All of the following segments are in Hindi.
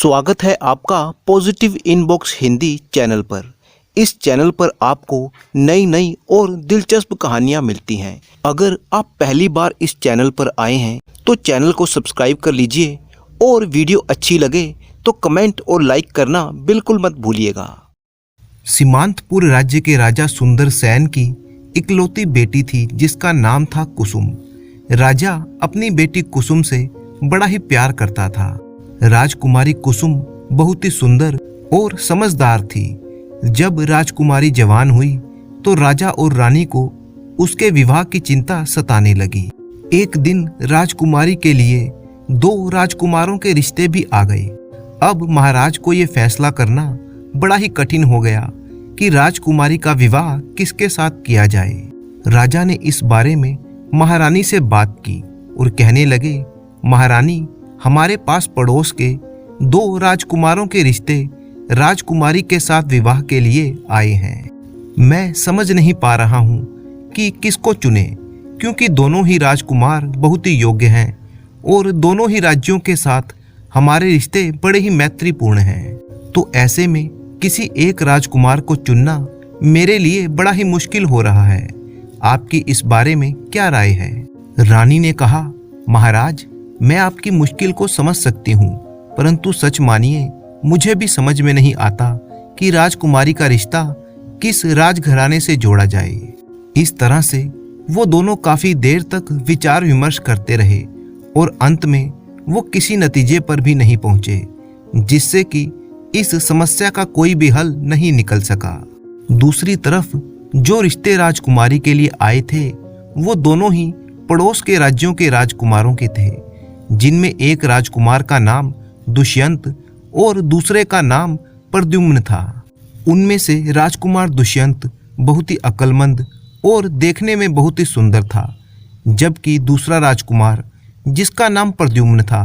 स्वागत है आपका पॉजिटिव इनबॉक्स हिंदी चैनल पर। इस चैनल पर आपको नई नई और दिलचस्प कहानियाँ मिलती हैं। अगर आप पहली बार इस चैनल पर आए हैं तो चैनल को सब्सक्राइब कर लीजिए और वीडियो अच्छी लगे तो कमेंट और लाइक करना बिल्कुल मत भूलिएगा। सीमांतपुर राज्य के राजा सुंदर सेन की इकलौती बेटी थी जिसका नाम था कुसुम। राजा अपनी बेटी कुसुम से बड़ा ही प्यार करता था। राजकुमारी कुसुम बहुत ही सुंदर और समझदार थी। जब राजकुमारी जवान हुई तो राजा और रानी को उसके विवाह की चिंता सताने लगी। एक दिन राजकुमारी के लिए दो राजकुमारों के रिश्ते भी आ गए। अब महाराज को यह फैसला करना बड़ा ही कठिन हो गया कि राजकुमारी का विवाह किसके साथ किया जाए। राजा ने इस बारे में महारानी से बात की और कहने लगे, महारानी, हमारे पास पड़ोस के दो राजकुमारों के रिश्ते राजकुमारी के साथ विवाह के लिए आए हैं। मैं समझ नहीं पा रहा हूँ कि किसको चुने, क्योंकि दोनों ही राजकुमार बहुत ही योग्य हैं और दोनों ही राज्यों के साथ हमारे रिश्ते बड़े ही मैत्रीपूर्ण हैं। तो ऐसे में किसी एक राजकुमार को चुनना मेरे लिए बड़ा ही मुश्किल हो रहा है। आपकी इस बारे में क्या राय है? रानी ने कहा, महाराज, मैं आपकी मुश्किल को समझ सकती हूँ, परंतु सच मानिए मुझे भी समझ में नहीं आता कि राजकुमारी का रिश्ता किस राजघराने से जोड़ा जाए। इस तरह से वो दोनों काफी देर तक विचार विमर्श करते रहे और अंत में वो किसी नतीजे पर भी नहीं पहुंचे, जिससे कि इस समस्या का कोई भी हल नहीं निकल सका। दूसरी तरफ जो रिश्ते राजकुमारी के लिए आए थे वो दोनों ही पड़ोस के राज्यों के राजकुमारों के थे, जिनमें एक राजकुमार का नाम दुष्यंत और दूसरे का नाम प्रद्युम्न था। उनमें से राजकुमार दुष्यंत बहुत ही अक्लमंद और देखने में बहुत ही सुंदर था, जबकि दूसरा राजकुमार जिसका नाम प्रद्युम्न था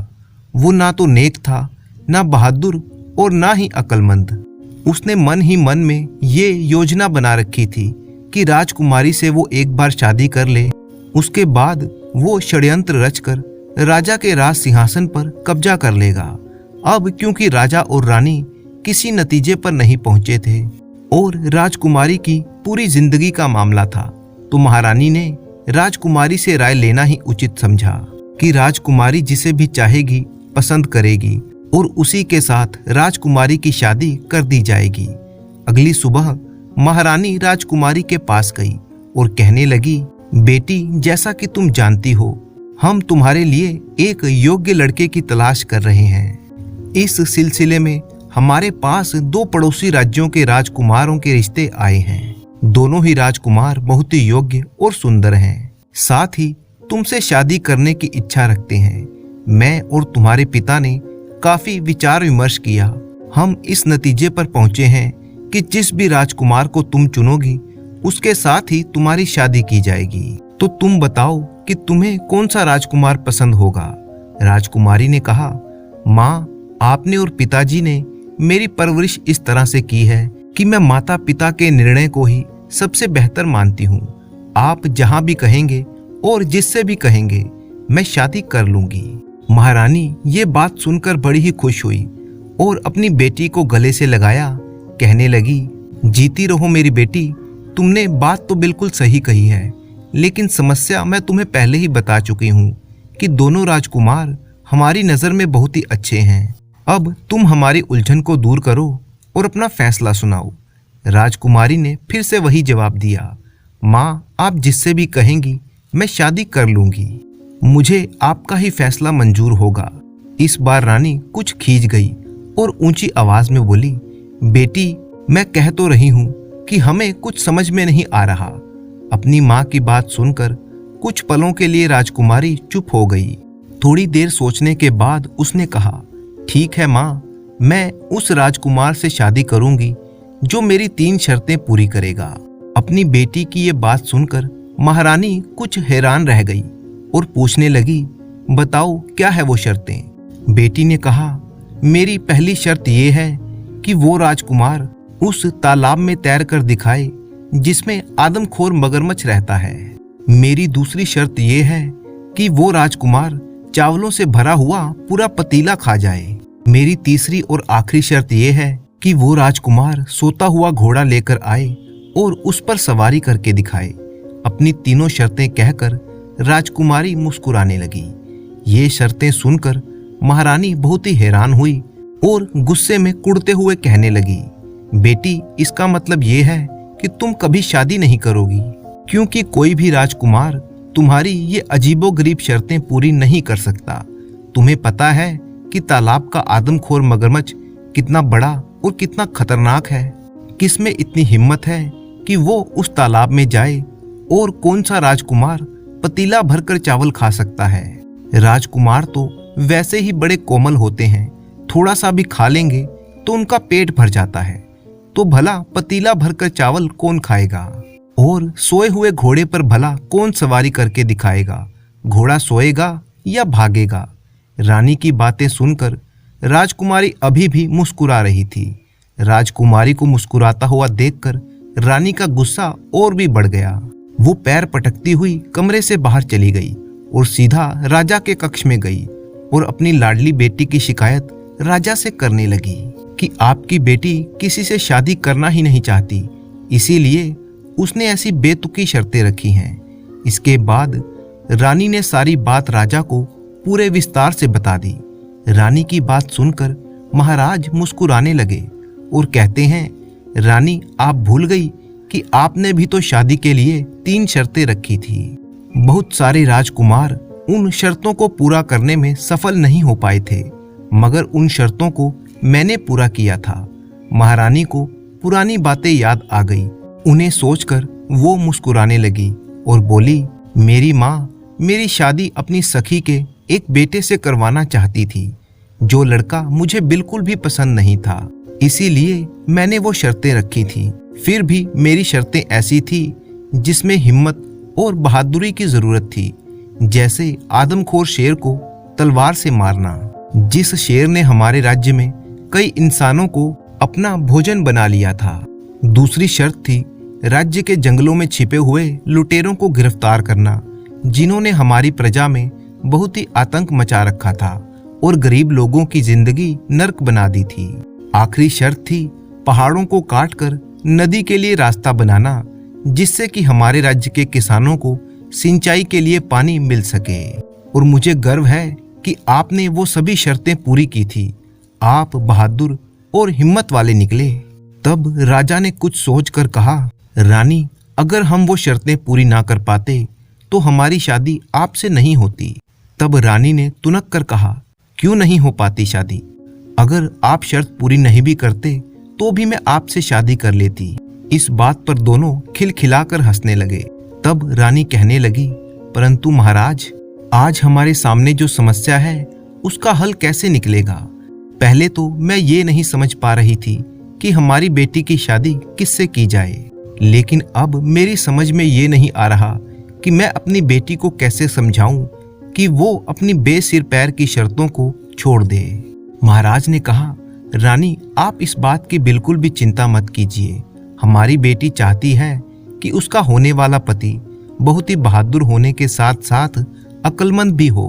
वो ना तो नेक था, ना बहादुर और ना ही अक्लमंद। उसने मन ही मन में ये योजना बना रखी थी कि राजकुमारी से वो एक बार शादी कर ले, उसके बाद वो षड्यंत्र रचकर राजा के राज सिंहासन पर कब्जा कर लेगा। अब क्योंकि राजा और रानी किसी नतीजे पर नहीं पहुंचे थे और राजकुमारी की पूरी जिंदगी का मामला था, तो महारानी ने राजकुमारी से राय लेना ही उचित समझा कि राजकुमारी जिसे भी चाहेगी पसंद करेगी और उसी के साथ राजकुमारी की शादी कर दी जाएगी। अगली सुबह महारानी राजकुमारी के पास गई और कहने लगी, बेटी, जैसा कि तुम जानती हो, हम तुम्हारे लिए एक योग्य लड़के की तलाश कर रहे हैं। इस सिलसिले में हमारे पास दो पड़ोसी राज्यों के राजकुमारों के रिश्ते आए हैं। दोनों ही राजकुमार बहुत ही योग्य और सुंदर हैं, साथ ही तुमसे शादी करने की इच्छा रखते हैं। मैं और तुम्हारे पिता ने काफी विचार विमर्श किया। हम इस नतीजे पर पहुंचे हैं कि जिस भी राजकुमार को तुम चुनोगी उसके साथ ही तुम्हारी शादी की जाएगी। तो तुम बताओ कि तुम्हें कौन सा राजकुमार पसंद होगा? राजकुमारी ने कहा, माँ, आपने और पिताजी ने मेरी परवरिश इस तरह से की है कि मैं माता पिता के निर्णय को ही सबसे बेहतर मानती हूँ। आप जहाँ भी कहेंगे और जिससे भी कहेंगे मैं शादी कर लूंगी। महारानी ये बात सुनकर बड़ी ही खुश हुई और अपनी बेटी को गले से लगाया, कहने लगी, जीती रहो मेरी बेटी, तुमने बात तो बिल्कुल सही कही है, लेकिन समस्या मैं तुम्हें पहले ही बता चुकी हूँ कि दोनों राजकुमार हमारी नज़र में बहुत ही अच्छे हैं। अब तुम हमारी उलझन को दूर करो और अपना फैसला सुनाओ। राजकुमारी ने फिर से वही जवाब दिया, माँ, आप जिससे भी कहेंगी मैं शादी कर लूँगी। मुझे आपका ही फैसला मंजूर होगा। इस बार रानी कुछ खींच गई और ऊंची आवाज में बोली, बेटी, मैं कह तो रही हूँ कि हमें कुछ समझ में नहीं आ रहा। अपनी माँ की बात सुनकर कुछ पलों के लिए राजकुमारी चुप हो गई। थोड़ी देर सोचने के बाद उसने कहा, ठीक है माँ, मैं उस राजकुमार से शादी करूंगी जो मेरी 3 शर्तें पूरी करेगा। अपनी बेटी की ये बात सुनकर महारानी कुछ हैरान रह गई और पूछने लगी, बताओ क्या है वो शर्तें? बेटी ने कहा, मेरी पहली शर्त ये है कि वो राजकुमार उस तालाब में तैर कर दिखाए जिसमें आदमखोर मगरमच्छ रहता है। मेरी दूसरी शर्त यह है कि वो राजकुमार चावलों से भरा हुआ पूरा पतीला खा जाए। मेरी तीसरी और आखिरी शर्त यह है कि वो राजकुमार सोता हुआ घोड़ा लेकर आए और उस पर सवारी करके दिखाए। अपनी तीनों शर्तें कहकर राजकुमारी मुस्कुराने लगी। ये शर्तें सुनकर महारानी बहुत ही हैरान हुई और गुस्से में कुड़ते हुए कहने लगी, बेटी, इसका मतलब ये है कि तुम कभी शादी नहीं करोगी, क्योंकि कोई भी राजकुमार तुम्हारी ये अजीबोगरीब शर्तें पूरी नहीं कर सकता। तुम्हें पता है कि तालाब का आदमखोर मगरमच्छ कितना बड़ा और कितना खतरनाक है। किसमें इतनी हिम्मत है कि वो उस तालाब में जाए, और कौन सा राजकुमार पतीला भरकर चावल खा सकता है। राजकुमार तो वैसे ही बड़े कोमल होते हैं, थोड़ा सा भी खा लेंगे तो उनका पेट भर जाता है, तो भला पतीला भरकर चावल कौन खाएगा। और सोए हुए घोड़े पर भला कौन सवारी करके दिखाएगा। घोड़ा सोएगा या भागेगा। रानी की बातें सुनकर राजकुमारी अभी भी मुस्कुरा रही थी। राजकुमारी को मुस्कुराता हुआ देखकर रानी का गुस्सा और भी बढ़ गया। वो पैर पटकती हुई कमरे से बाहर चली गई और सीधा राजा के कक्ष में गई और अपनी लाडली बेटी की शिकायत राजा से करने लगी कि आपकी बेटी किसी से शादी करना ही नहीं चाहती, इसीलिए उसने ऐसी बेतुकी शर्तें रखी हैं। इसके बाद रानी ने सारी बात राजा को पूरे विस्तार से बता दी। रानी की बात सुनकर महाराज मुस्कुराने लगे और कहते हैं, रानी, आप भूल गई कि आपने भी तो शादी के लिए 3 शर्तें रखी थी। बहुत सारे राजकुमार उन शर्तों को पूरा करने में सफल नहीं हो पाए थे, मगर उन शर्तों को मैंने पूरा किया था। महारानी को पुरानी बातें याद आ गई। उन्हें सोचकर वो मुस्कुराने लगी और बोली, मेरी माँ मेरी शादी अपनी सखी के एक बेटे से करवाना चाहती थी, जो लड़का मुझे बिल्कुल भी पसंद नहीं था, इसीलिए मैंने वो शर्तें रखी थी। फिर भी मेरी शर्तें ऐसी थी जिसमें हिम्मत और बहादुरी की जरूरत थी, जैसे आदमखोर शेर को तलवार से मारना। जिस शेर ने हमारे राज्य में कई इंसानों को अपना भोजन बना लिया था। दूसरी शर्त थी राज्य के जंगलों में छिपे हुए लुटेरों को गिरफ्तार करना, जिन्होंने हमारी प्रजा में बहुत ही आतंक मचा रखा था और गरीब लोगों की जिंदगी नर्क बना दी थी। आखिरी शर्त थी पहाड़ों को काटकर नदी के लिए रास्ता बनाना, जिससे कि हमारे राज्य के किसानों को सिंचाई के लिए पानी मिल सके। और मुझे गर्व है कि आपने वो सभी शर्तें पूरी की थी। आप बहादुर और हिम्मत वाले निकले। तब राजा ने कुछ सोचकर कहा, रानी, अगर हम वो शर्तें पूरी ना कर पाते तो हमारी शादी आपसे नहीं होती। तब रानी ने तुनक कर कहा, क्यों नहीं हो पाती शादी? अगर आप शर्त पूरी नहीं भी करते तो भी मैं आपसे शादी कर लेती। इस बात पर दोनों खिलखिलाकर हंसने लगे। तब रानी कहने लगी, परंतु महाराज, आज हमारे सामने जो समस्या है उसका हल कैसे निकलेगा? पहले तो मैं ये नहीं समझ पा रही थी कि हमारी बेटी की शादी किससे की जाए, लेकिन अब मेरी समझ में ये नहीं आ रहा कि मैं अपनी बेटी को कैसे समझाऊं कि वो अपनी बेसिर पैर की शर्तों को छोड़ दे। महाराज ने कहा, रानी, आप इस बात की बिल्कुल भी चिंता मत कीजिए। हमारी बेटी चाहती है कि उसका होने वाला पति बहुत ही बहादुर होने के साथ साथ अक्लमंद भी हो।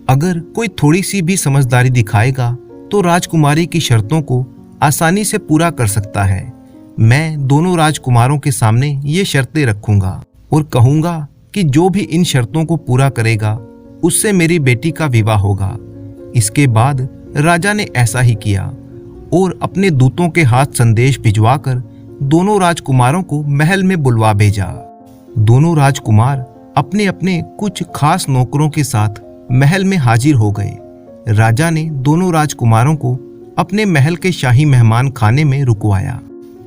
अगर कोई थोड़ी सी भी समझदारी दिखाएगा तो राजकुमारी की शर्तों को आसानी से पूरा कर सकता है। मैं दोनों राजकुमारों के सामने ये शर्तें रखूंगा और कहूंगा कि जो भी इन शर्तों को पूरा करेगा उससे मेरी बेटी का विवाह होगा। इसके बाद राजा ने ऐसा ही किया और अपने दूतों के हाथ संदेश भिजवाकर दोनों राजकुमारों को महल में बुलवा भेजा। दोनों राजकुमार अपने अपने कुछ खास नौकरों के साथ महल में हाजिर हो गए। राजा ने दोनों राजकुमारों को अपने महल के शाही मेहमान खाने में रुकवाया।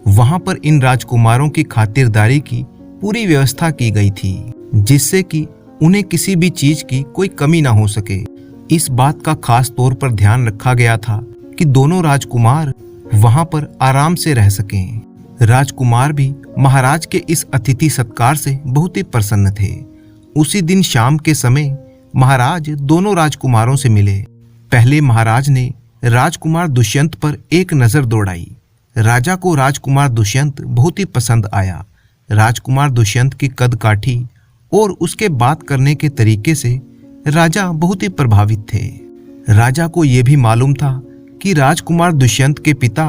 वहां पर इन राजकुमारों की खातिरदारी की पूरी व्यवस्था की गई थी, जिससे कि उन्हें किसी भी चीज की कोई कमी ना हो सके। इस बात का खास तौर पर ध्यान रखा गया था कि दोनों राजकुमार वहां पर आराम से रह सकें। राजकुमार भी महाराज के इस अतिथि सत्कार से बहुत ही प्रसन्न थे। उसी दिन शाम के समय महाराज दोनों राजकुमारों से मिले। पहले महाराज ने राजकुमार दुष्यंत पर एक नजर दौड़ाई। राजा को राजकुमार दुष्यंत बहुत ही पसंद आया। राजकुमार दुष्यंत की कद काठी और उसके बात करने के तरीके से राजा बहुत ही प्रभावित थे। राजा को यह भी मालूम था कि राजकुमार दुष्यंत के पिता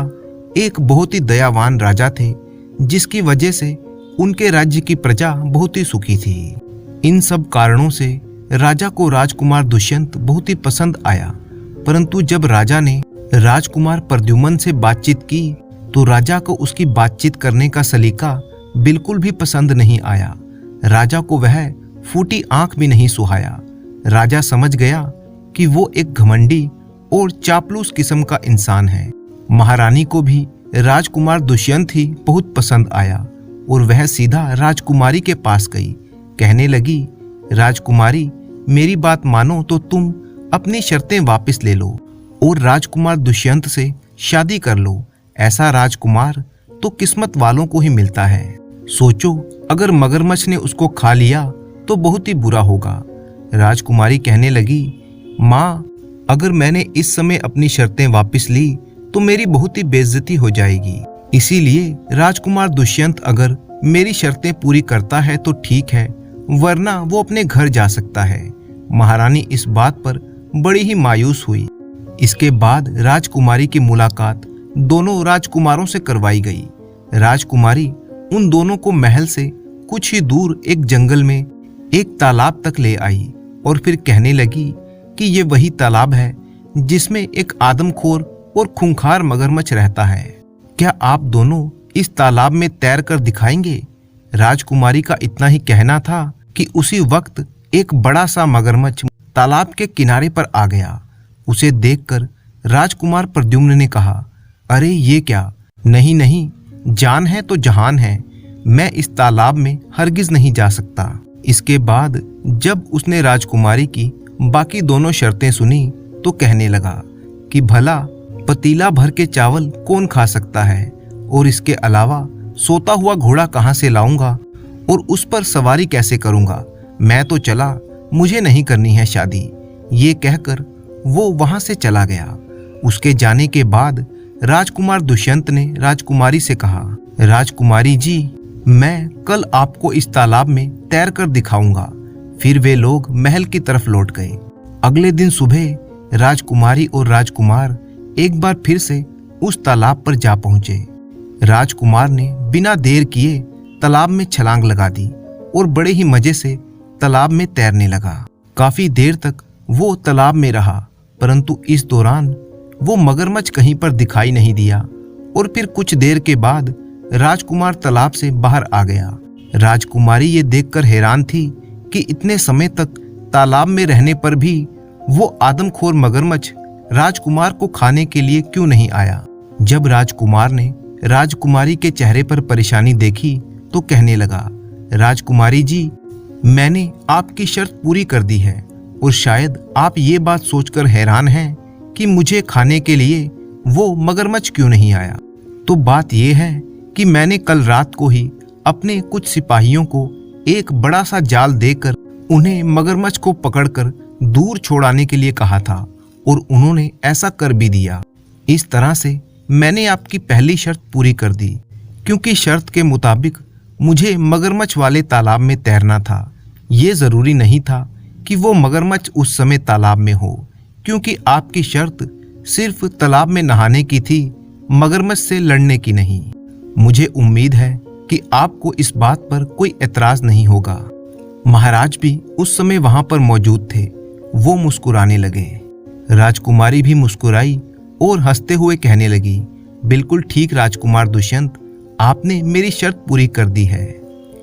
एक बहुत ही दयावान राजा थे, जिसकी वजह से उनके राज्य की प्रजा बहुत ही सुखी थी। इन सब कारणों से राजा को राजकुमार दुष्यंत बहुत ही पसंद आया। परंतु जब राजा ने राजकुमार प्रद्युम्न से बातचीत की तो राजा को उसकी बातचीत करने का सलीका बिल्कुल भी पसंद नहीं आया। राजा को वह फूटी आंख भी नहीं सुहाया। राजा समझ गया कि वो एक घमंडी और चापलूस किस्म का इंसान है। महारानी को भी राजकुमार दुष्यंत ही बहुत पसंद आया और वह सीधा राजकुमारी के पास गई। कहने लगी, राजकुमारी मेरी बात मानो तो तुम अपनी शर्तें वापस ले लो और राजकुमार दुष्यंत से शादी कर लो। ऐसा राजकुमार तो किस्मत वालों को ही मिलता है। सोचो, अगर मगरमच्छ ने उसको खा लिया तो बहुत ही बुरा होगा। राजकुमारी कहने लगी, माँ, अगर मैंने इस समय अपनी शर्तें वापस ली तो मेरी बहुत ही बेइज्जती हो जाएगी। इसीलिए राजकुमार दुष्यंत अगर मेरी शर्तें पूरी करता है तो ठीक है, वरना वो अपने घर जा सकता है। महारानी इस बात पर बड़ी ही मायूस हुई। इसके बाद राजकुमारी की मुलाकात दोनों राजकुमारों से करवाई गई। राजकुमारी उन दोनों को महल से कुछ ही दूर एक जंगल में एक तालाब तक ले आई और फिर कहने लगी कि ये वही तालाब है जिसमें एक आदमखोर और खूंखार मगरमच्छ रहता है। क्या आप दोनों इस तालाब में तैर कर दिखाएंगे? राजकुमारी का इतना ही कहना था कि उसी वक्त एक बड़ा सा मगरमच्छ तालाब के किनारे पर आ गया। उसे देखकर राजकुमार प्रद्युम्न ने कहा, अरे ये क्या? नहीं नहीं, जान है तो जहान है। मैं इस तालाब में हरगिज नहीं जा सकता। इसके बाद जब उसने राजकुमारी की बाकी दोनों शर्तें सुनी तो कहने लगा कि भला पतीला भर के चावल कौन खा सकता है, और इसके अलावा सोता हुआ घोड़ा कहाँ से लाऊंगा और उस पर सवारी कैसे करूंगा? मैं तो चला, मुझे नहीं करनी है शादी। ये कहकर वो वहां से चला गया। उसके जाने के बाद राजकुमार दुष्यंत ने राजकुमारी से कहा, राजकुमारी जी, मैं कल आपको इस तालाब में तैर कर दिखाऊंगा। फिर वे लोग महल की तरफ लौट गए। अगले दिन सुबह राजकुमारी और राजकुमार एक बार फिर से उस तालाब पर जा पहुंचे। राजकुमार ने बिना देर किए तालाब में छलांग लगा दी और बड़े ही मजे से तालाब में तैरने लगा। काफी देर तक वो तालाब में रहा, परंतु इस दौरान वो मगरमच्छ कहीं पर दिखाई नहीं दिया। और फिर कुछ देर के बाद राजकुमार तालाब से बाहर आ गया। राजकुमारी ये देखकर हैरान थी कि इतने समय तक तालाब में रहने पर भी वो आदमखोर मगरमच्छ राजकुमार को खाने के लिए क्यों नहीं आया। जब राजकुमार ने राजकुमारी के चेहरे पर परेशानी देखी तो कहने लगा, राजकुमारी जी, मैंने आपकी शर्त पूरी कर दी है और शायद आप ये बात सोचकर हैरान हैं कि मुझे खाने के लिए वो मगरमच्छ क्यों नहीं आया। तो बात यह है कि मैंने कल रात को ही अपने कुछ सिपाहियों को एक बड़ा सा जाल देकर उन्हें मगरमच्छ को पकड़कर दूर छोड़ाने के लिए कहा था और उन्होंने ऐसा कर भी दिया। इस तरह से मैंने आपकी पहली शर्त पूरी कर दी, क्योंकि शर्त के मुताबिक मुझे मगरमच्छ वाले तालाब में तैरना था। ये ज़रूरी नहीं था कि वो मगरमच्छ उस समय तालाब में हो, क्योंकि आपकी शर्त सिर्फ तालाब में नहाने की थी, मगरमच्छ से लड़ने की नहीं। मुझे उम्मीद है कि आपको इस बात पर कोई एतराज़ नहीं होगा। महाराज भी उस समय वहां पर मौजूद थे। वो मुस्कुराने लगे। राजकुमारी भी मुस्कुराई और हंसते हुए कहने लगी, बिल्कुल ठीक राजकुमार दुष्यंत, आपने मेरी शर्त पूरी कर दी है,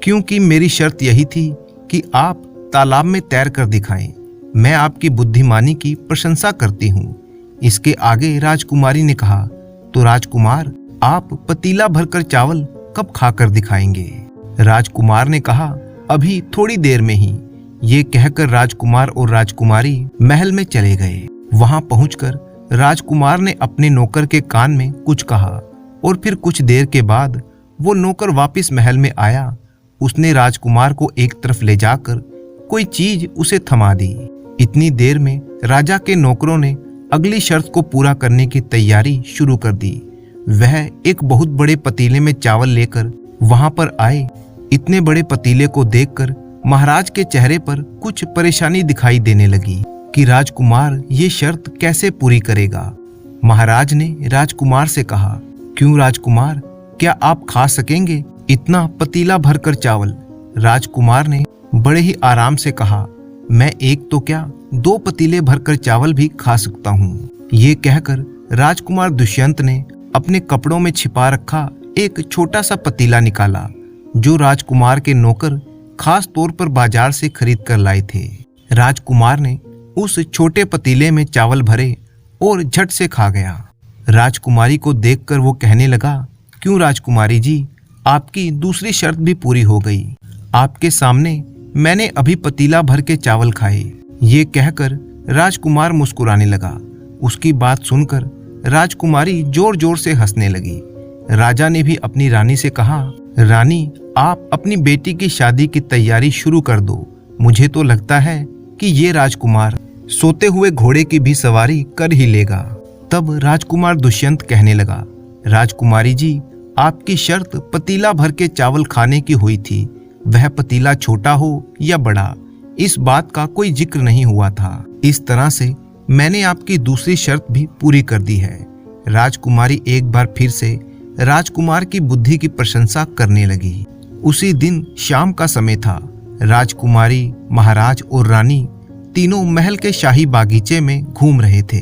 क्योंकि मेरी शर्त यही थी कि आप तालाब में तैर कर दिखाएं। मैं आपकी बुद्धिमानी की प्रशंसा करती हूँ। इसके आगे राजकुमारी ने कहा, तो राजकुमार, आप पतीला भरकर चावल कब खाकर दिखाएंगे? राजकुमार ने कहा, अभी थोड़ी देर में ही। ये कहकर राजकुमार और राजकुमारी महल में चले गए। वहां पहुंचकर राजकुमार ने अपने नौकर के कान में कुछ कहा और फिर कुछ देर के बाद वो नौकर वापस महल में आया। उसने राजकुमार को एक तरफ ले जाकर कोई चीज उसे थमा दी। इतनी देर में राजा के नौकरों ने अगली शर्त को पूरा करने की तैयारी शुरू कर दी। वह एक बहुत बड़े पतीले में चावल लेकर वहां पर आए। इतने बड़े पतीले को देखकर महाराज के चेहरे पर कुछ परेशानी दिखाई देने लगी कि राजकुमार ये शर्त कैसे पूरी करेगा। महाराज ने राजकुमार से कहा, क्यों राजकुमार, क्या आप खा सकेंगे इतना पतीला भरकर चावल? राजकुमार ने बड़े ही आराम से कहा, मैं एक तो क्या 2 पतीले भरकर चावल भी खा सकता हूँ। ये कहकर राजकुमार दुष्यंत ने अपने कपड़ों में छिपा रखा एक छोटा सा पतीला निकाला, जो राजकुमार के नौकर खास तौर पर बाजार से खरीद कर लाए थे। राजकुमार ने उस छोटे पतीले में चावल भरे और झट से खा गया। राजकुमारी को देखकर वो कहने लगा, क्यों राजकुमारी जी, आपकी दूसरी शर्त भी पूरी हो गई। आपके सामने मैंने अभी पतीला भर के चावल खाए। ये कहकर राजकुमार मुस्कुराने लगा। उसकी बात सुनकर राजकुमारी जोर जोर से हंसने लगी। राजा ने भी अपनी रानी से कहा, रानी, आप अपनी बेटी की शादी की तैयारी शुरू कर दो। मुझे तो लगता है कि ये राजकुमार सोते हुए घोड़े की भी सवारी कर ही लेगा। तब राजकुमार दुष्यंत कहने लगा, राजकुमारी जी, आपकी शर्त पतीला भर के चावल खाने की हुई थी। वह पतीला छोटा हो या बड़ा, इस बात का कोई जिक्र नहीं हुआ था। इस तरह से मैंने आपकी दूसरी शर्त भी पूरी कर दी है। राजकुमारी एक बार फिर से राजकुमार की बुद्धि की प्रशंसा करने लगी। उसी दिन शाम का समय था। राजकुमारी, महाराज और रानी तीनों महल के शाही बागीचे में घूम रहे थे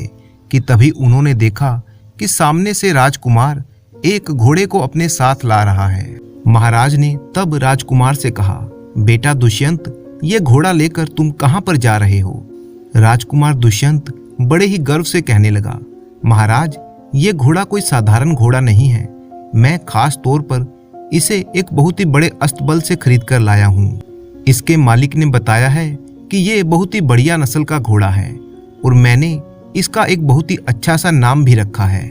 कि तभी उन्होंने देखा कि सामने से राजकुमार एक घोड़े को अपने साथ ला रहा है। महाराज ने तब राजकुमार से कहा, बेटा दुष्यंत, ये घोड़ा लेकर तुम कहाँ पर जा रहे हो? राजकुमार दुष्यंत बड़े ही गर्व से कहने लगा, महाराज, ये घोड़ा कोई साधारण घोड़ा नहीं है। मैं खास तौर पर इसे एक बहुत ही बड़े अस्तबल से खरीद कर लाया हूँ। इसके मालिक ने बताया है कि ये बहुत ही बढ़िया नस्ल का घोड़ा है और मैंने इसका एक बहुत ही अच्छा सा नाम भी रखा है।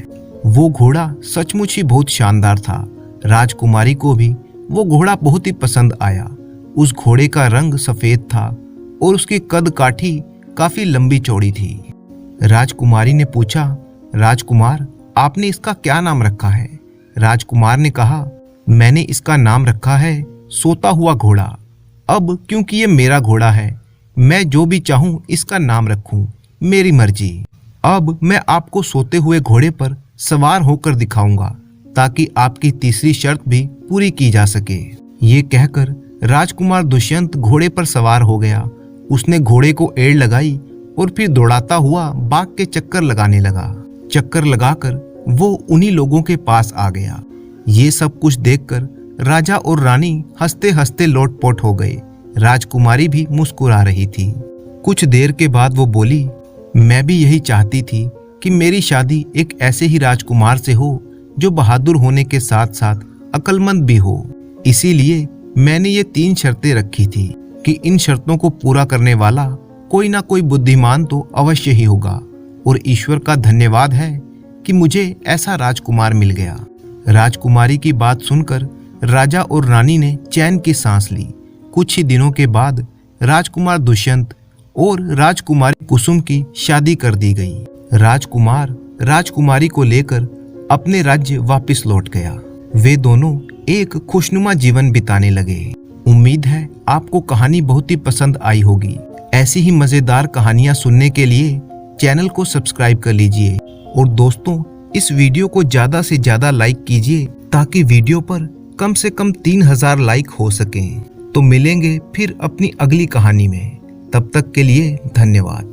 वो घोड़ा सचमुच ही बहुत शानदार था। राजकुमारी को भी वो घोड़ा बहुत ही पसंद आया। उस घोड़े का रंग सफेद था और उसकी कद काठी काफी लंबी चौड़ी थी। राजकुमारी ने पूछा, राजकुमार, आपने इसका क्या नाम रखा है? राजकुमार ने कहा, मैंने इसका नाम रखा है सोता हुआ घोड़ा। अब क्योंकि ये मेरा घोड़ा है, मैं जो भी चाहूं इसका नाम रखूं, मेरी मर्जी। अब मैं आपको सोते हुए घोड़े पर सवार होकर दिखाऊंगा ताकि आपकी तीसरी शर्त भी पूरी की जा सके। ये कहकर राजकुमार दुष्यंत घोड़े पर सवार हो गया। उसने घोड़े को एड़ लगाई और फिर दौड़ाता हुआ बाग के चक्कर लगाने लगा। चक्कर लगाकर वो उन्हीं लोगों के पास आ गया। ये सब कुछ देखकर राजा और रानी हंसते हंसते लोटपोट हो गए। राजकुमारी भी मुस्कुरा रही थी। कुछ देर के बाद वो बोली, मैं भी यही चाहती थी कि मेरी शादी एक ऐसे ही राजकुमार से हो जो बहादुर होने के साथ साथ अक्लमंद भी हो। इसीलिए मैंने ये 3 शर्तें रखी थी कि इन शर्तों को पूरा करने वाला कोई ना कोई बुद्धिमान तो अवश्य ही होगा और ईश्वर का धन्यवाद है कि मुझे ऐसा राजकुमार मिल गया। राजकुमारी की बात सुनकर राजा और रानी ने चैन की सांस ली। कुछ ही दिनों के बाद राजकुमार दुष्यंत और राजकुमारी कुसुम की शादी कर दी गई। राजकुमार राजकुमारी को लेकर अपने राज्य वापस लौट गया। वे दोनों एक खुशनुमा जीवन बिताने लगे। उम्मीद है आपको कहानी बहुत ही पसंद आई होगी। ऐसी ही मजेदार कहानियां सुनने के लिए चैनल को सब्सक्राइब कर लीजिए और दोस्तों, इस वीडियो को ज्यादा से ज्यादा लाइक कीजिए ताकि वीडियो पर कम से कम 3000 लाइक हो सकें। तो मिलेंगे फिर अपनी अगली कहानी में। तब तक के लिए धन्यवाद।